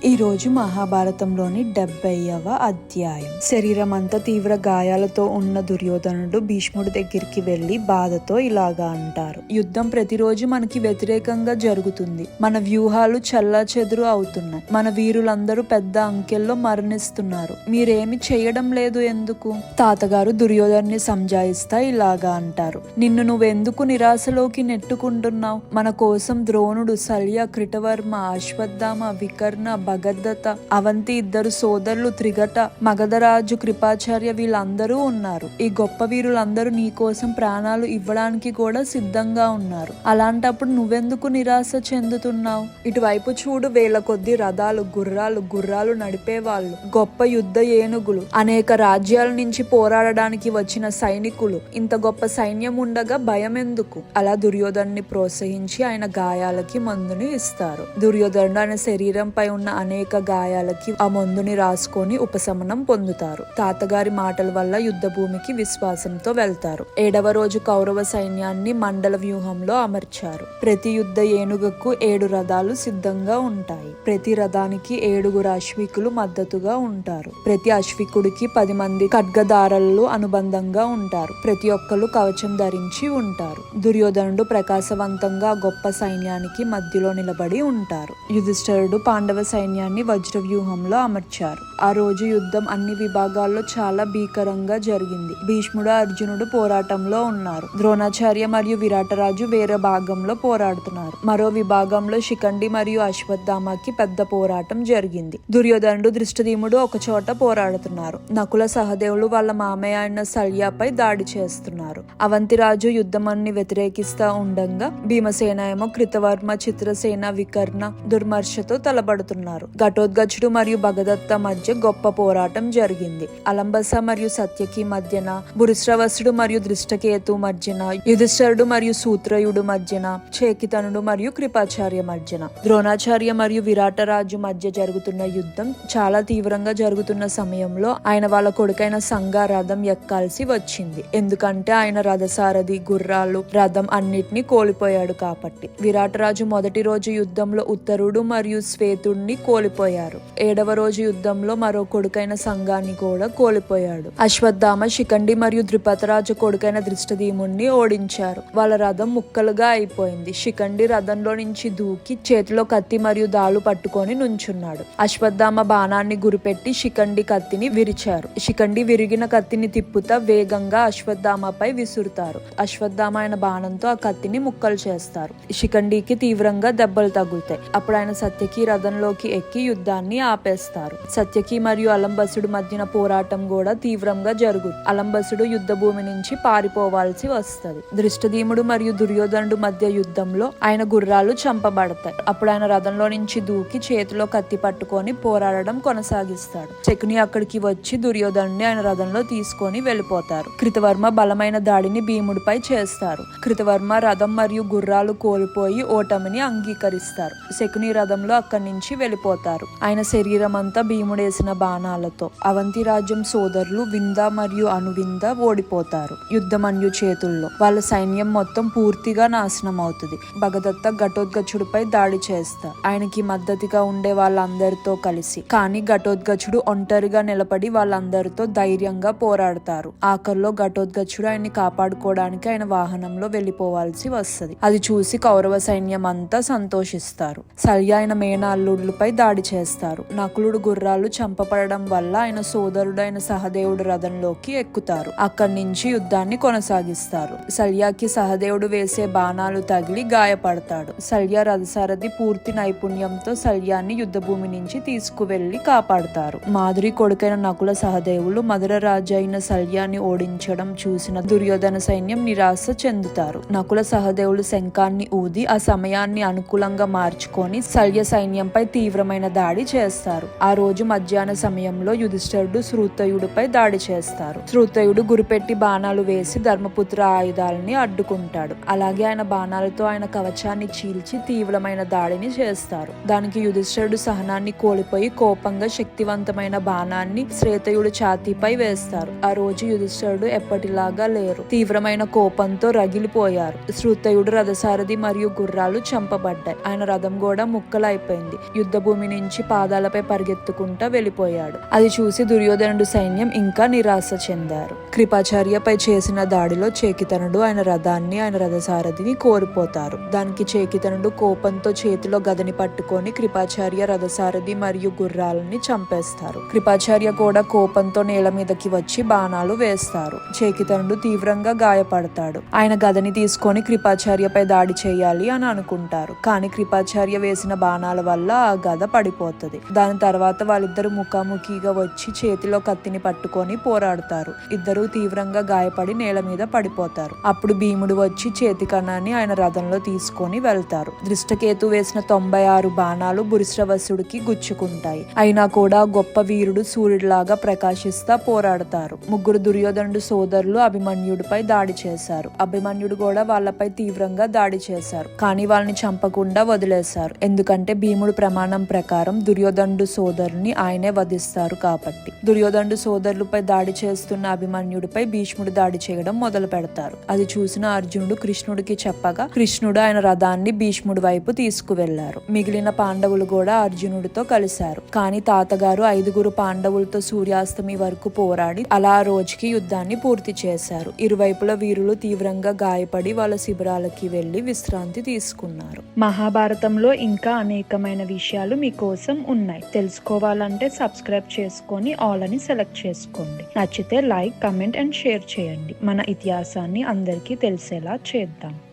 ఈ రోజు మహాభారతంలోని 70వ అధ్యాయం. శరీరం అంతా తీవ్ర గాయాలతో ఉన్న దుర్యోధనుడు భీష్ముడి దగ్గరికి వెళ్లి బాధతో ఇలాగా అంటారు. యుద్ధం ప్రతిరోజు మనకి వ్యతిరేకంగా జరుగుతుంది. మన వ్యూహాలు చెల్లాచెదురు అవుతున్నాయి. మన వీరులందరూ పెద్ద అంకెల్లో మరణిస్తున్నారు. మీరేమి చేయడం లేదు ఎందుకు? తాతగారు దుర్యోధన్ని సంజాయిస్తా ఇలాగా అంటారు. నిన్ను నువ్వెందుకు నిరాశలోకి నెట్టుకుంటున్నావు? మన కోసం ద్రోణుడు, శల్య, కృతవర్మ, అశ్వత్థామ, వికర్ణ, భగదత్త, అవంతి, ఇద్దరు సోదరులు, త్రిగట, మగధరాజు, కృపాచార్య వీళ్ళందరూ ఉన్నారు. ఈ గొప్ప వీరులందరూ నీ కోసం ప్రాణాలు ఇవ్వడానికి కూడా సిద్ధంగా ఉన్నారు. అలాంటప్పుడు నువ్వెందుకు నిరాశ చెందుతున్నావు? ఇటువైపు చూడు, వేల కొద్ది రథాలు, గుర్రాలు నడిపేవాళ్ళు, గొప్ప యుద్ధ ఏనుగులు, అనేక రాజ్యాల నుంచి పోరాడడానికి వచ్చిన సైనికులు. ఇంత గొప్ప సైన్యం ఉండగా భయం ఎందుకు? అలా దుర్యోధన్ని ప్రోత్సహించి ఆయన గాయాలకి మందుని ఇస్తారు. దుర్యోధనుడు ఆయన శరీరంపై ఉన్న అనేక గాయాలకి ఆ మందుని రాసుకొని ఉపశమనం పొందుతారు. తాతగారి మాటల వల్ల యుద్ధ భూమికి విశ్వాసంతో వెళ్తారు. 7వ రోజు కౌరవ సైన్యాన్ని మండల వ్యూహంలో అమర్చారు. ప్రతి యుద్ధ ఏనుగకు 7 రథాలు సిద్ధంగా ఉంటాయి. ప్రతి రథానికి 7 అశ్వికులు మద్దతుగా ఉంటారు. ప్రతి అశ్వికుడికి 10 మంది ఖడ్గదారులు అనుబంధంగా ఉంటారు. ప్రతి ఒక్కరు కవచం ధరించి ఉంటారు. దుర్యోధనుడు ప్రకాశవంతంగా గొప్ప సైన్యానికి మధ్యలో నిలబడి ఉంటారు. యుధిష్ఠిరుడు పాండవ సైన్యాన్ని వజ్ర వ్యూహంలో అమర్చారు. ఆ రోజు యుద్ధం అన్ని విభాగాల్లో చాలా భీకరంగా జరిగింది. భీష్ముడు, అర్జునుడు పోరాటంలో ఉన్నారు. ద్రోణాచార్య మరియు విరాటరాజు వేరే భాగంలో పోరాడుతున్నారు. మరో విభాగంలో శిఖండి మరియు అశ్వత్థామకి పెద్ద పోరాటం జరిగింది. దుర్యోధనుడు, ధృష్టద్యుమ్నుడు ఒక చోట పోరాడుతున్నారు. నకుల, సహదేవులు వాళ్ళ మామయ్య అయిన శల్యపై దాడి చేస్తున్నారు. అవంతిరాజు యుద్ధమన్ని వ్యతిరేకిస్తా ఉండగా భీమసేన ఏమో కృతవర్మ, చిత్రసేన, వికర్ణ, దుర్మర్షతో తలబడుతున్నారు. ఘటోత్కచుడు మరియు భగదత్త మధ్య గొప్ప పోరాటం జరిగింది. అలంబస మరియు సత్యకి మధ్యన, భురిశ్రవసుడు మరియు దృష్టకేతు మధ్యన, యుధిష్ఠిరుడు మరియు సూత్రయుడు మధ్యన, చేకితనుడు మరియు కృపాచార్య మధ్యన, ద్రోణాచార్య మరియు విరాటరాజు మధ్య జరుగుతున్న యుద్ధం చాలా తీవ్రంగా జరుగుతున్న సమయంలో ఆయన వాళ్ళ కొడుకైన సంగ రథం ఎక్కాల్సి వచ్చింది. ఎందుకంటే ఆయన రథసారథి, గుర్రాలు, రథం అన్నిటినీ కోల్పోయాడు కాబట్టి. విరాటరాజు మొదటి రోజు యుద్ధంలో ఉత్తరుడు మరియు శ్వేతుడిని కోల్పోయారు. 7వ రోజు యుద్ధంలో మరో కొడుకైన సంఘాన్ని కూడా కోల్పోయాడు. అశ్వత్థామ, శిఖండి మరియు ద్రుపదరాజు కొడుకైన ధృష్టద్యుమ్నుడిని ఓడించారు. వాళ్ళ రథం ముక్కలుగా అయిపోయింది. శిఖండి రథంలో నుంచి దూకి చేతిలో కత్తి మరియు దాలు పట్టుకొని నుంచున్నాడు. అశ్వత్థామ బాణాన్ని గురిపెట్టి శిఖండి కత్తిని విరిచారు. శిఖండి విరిగిన కత్తిని తిప్పుతా వేగంగా అశ్వత్థామపై విసురుతారు. అశ్వత్థామ ఆయన బాణంతో ఆ కత్తిని ముక్కలు చేస్తారు. శిఖండికి తీవ్రంగా దెబ్బలు తగులుతాయి. అప్పుడు ఆయన సత్యకి రథంలోకి ఎక్కి యుద్ధాన్ని ఆపేస్తారు. సత్యకి మరియు అలంబసుడు మధ్యన పోరాటం కూడా తీవ్రంగా జరుగుతుంది. అలంబసుడు యుద్ధ భూమి నుంచి పారిపోవాల్సి వస్తుంది. ధృష్టద్యుమ్నుడు మరియు దుర్యోధనుడు మధ్య యుద్ధంలో ఆయన గుర్రాలు చంపబడతాయి. అప్పుడు ఆయన రథంలో నుంచి దూకి చేతిలో కత్తి పట్టుకొని పోరాడడం కొనసాగిస్తాడు. శకుని అక్కడికి వచ్చి దుర్యోధనుడిని ఆయన రథంలో తీసుకొని వెళ్ళిపోతారు. కృతవర్మ బలమైన దాడిని భీముడిపై చేస్తారు. కృతవర్మ రథం మరియు గుర్రాలు కోల్పోయి ఓటమిని అంగీకరిస్తారు. శకుని రథంలో అక్కడి నుంచి వెళ్ళిపోతారు. ఆయన శరీరం అంతా భీముడేసిన బాణాలతో. అవంతి రాజ్యం సోదరులు వింద మరియు అనువింద ఓడిపోతారు యుద్ధమన్యు చేతుల్లో. వాళ్ళ సైన్యం మొత్తం పూర్తిగా నాశనం అవుతుంది. భగదత్త ఘటోత్కచుడిపై దాడి చేస్తారు, ఆయనకి మద్దతుగా ఉండే వాళ్ళందరితో కలిసి. కానీ ఘటోత్కచుడు ఒంటరిగా నిలబడి వాళ్ళందరితో ధైర్యంగా పోరాడతారు. ఆఖరిలో ఘటోత్కచుడు ఆయన్ని కాపాడుకోవడానికి ఆయన వాహనంలో వెళ్ళిపోవాల్సి వస్తుంది. అది చూసి కౌరవ సైన్యం అంతా సంతోషిస్తారు. శల్య ఆయన మేనల్లుడిపై దాడి చేస్తారు. నకులుడు గుర్రాలు చంపబడడం వల్ల ఆయన సోదరుడైన సహదేవుడు రథంలోకి ఎక్కుతారు. అక్కడి నుంచి యుద్ధాన్ని కొనసాగిస్తారు. శల్యకి సహదేవుడు వేసే బాణాలు తగిలి గాయపడతాడు. శల్య రథసారథి పూర్తి నైపుణ్యంతో శల్యాన్ని యుద్ధ భూమి నుంచి తీసుకువెళ్లి కాపాడుతారు. మాధురి కొడుకైన నకుల, సహదేవులు మధుర రాజు అయిన శల్యాన్ని ఓడించడం చూసిన దుర్యోధన సైన్యం నిరాశ చెందుతారు. నకుల, సహదేవులు శంఖాన్ని ఊది ఆ సమయాన్ని అనుకూలంగా మార్చుకొని శల్య సైన్యంపై తీవ్రమైన దాడి చేస్తారు. ఆ రోజు మధ్యాహ్న సమయంలో యుధిష్ఠిరుడు శ్రుతయుడిపై దాడి చేస్తారు. శ్రుతయుడు గురిపెట్టి బాణాలు వేసి ధర్మపుత్ర ఆయుధాలని అడ్డుకుంటాడు. అలాగే ఆయన బాణాలతో ఆయన కవచాన్ని చీల్చి తీవ్రమైన దాడిని చేస్తారు. దానికి యుధిష్ఠిరుడు సహనాన్ని కోల్పోయి కోపంగా శక్తివంతమైన బాణాన్ని శ్రేతయుడు ఛాతీపై వేస్తారు. ఆ రోజు యుధిష్ఠిరుడు ఎప్పటిలాగా లేరు. తీవ్రమైన కోపంతో రగిలిపోయారు. శ్రుతయుడు రథసారథి మరియు గుర్రాలు చంపబడ్డాయి. ఆయన రథం కూడా ముక్కలైపోయింది. యుద్ధ భూమి భూమి నుంచి పాదాలపై పరిగెత్తుకుంటా వెళ్ళిపోయాడు. అది చూసి దుర్యోధనుడు సైన్యం ఇంకా నిరాశ చెందారు. కృపాచార్యపై చేసిన దాడిలో చేకితనుడు ఆయన రథాన్ని, ఆయన రథసారథిని కోల్పోతారు. దానికి చేకితనుడు కోపంతో చేతిలో గదని పట్టుకొని కృపాచార్య రథసారథి మరియు గుర్రాలని చంపేస్తారు. కృపాచార్య కూడా కోపంతో నేల మీదకి వచ్చి బాణాలు వేస్తారు. చేకితనుడు తీవ్రంగా గాయపడతాడు. ఆయన గదని తీసుకొని కృపాచార్యపై దాడి చేయాలి అని అనుకుంటారు. కానీ కృపాచార్య వేసిన బాణాల వల్ల ఆ గద పడిపోతుంది. దాని తర్వాత వాళ్ళిద్దరు ముఖాముఖిగా వచ్చి చేతిలో కత్తిని పట్టుకొని పోరాడతారు. ఇద్దరు తీవ్రంగా గాయపడి నేల మీద పడిపోతారు. అప్పుడు భీముడు వచ్చి చేతి కణాన్ని ఆయన రథంలో తీసుకొని వెళ్తారు. దృష్టకేతు వేసిన 96 బాణాలు భూరిశ్రవసుడికి గుచ్చుకుంటాయి. అయినా కూడా గొప్ప వీరుడు సూర్యుడిలాగా ప్రకాశిస్తా పోరాడతారు. ముగ్గురు దుర్యోధనుడు సోదరులు అభిమన్యుడిపై దాడి చేశారు. అభిమన్యుడు కూడా వాళ్ళపై తీవ్రంగా దాడి చేశారు. కానీ వాళ్ళని చంపకుండా వదిలేశారు. ఎందుకంటే భీముడు ప్రమాణం ప్రకారం దుర్యోధనుడు సోదరుని ఆయనే వధిస్తారు కాబట్టి. దుర్యోధనుడు సోదరులపై దాడి చేస్తున్న అభిమన్యుడిపై భీష్ముడు దాడి చేయడం మొదలు పెడతారు. అది చూసిన అర్జునుడు కృష్ణుడికి చెప్పగా కృష్ణుడు ఆయన రథాన్ని భీష్ముడి వైపు తీసుకువెళ్లారు. మిగిలిన పాండవులు కూడా అర్జునుడితో కలిశారు. కానీ తాతగారు 5 పాండవులతో సూర్యాస్తమి వరకు పోరాడి అలా రోజుకి యుద్ధాన్ని పూర్తి చేశారు. ఇరువైపుల వీరులు తీవ్రంగా గాయపడి వాళ్ళ శిబిరాలకి వెళ్లి విశ్రాంతి తీసుకున్నారు. మహాభారతంలో ఇంకా అనేకమైన విషయాలు మీకోసం ఉన్నాయి. తెలుసుకోవాలంటే సబ్స్క్రైబ్ చేసుకొని ఆల్ అని సెలెక్ట్ చేసుకోండి. నచ్చితే లైక్, కమెంట్ అండ్ షేర్ చేయండి. మన ఇతిహాసాన్ని అందరికీ తెలిసేలా చేద్దాం.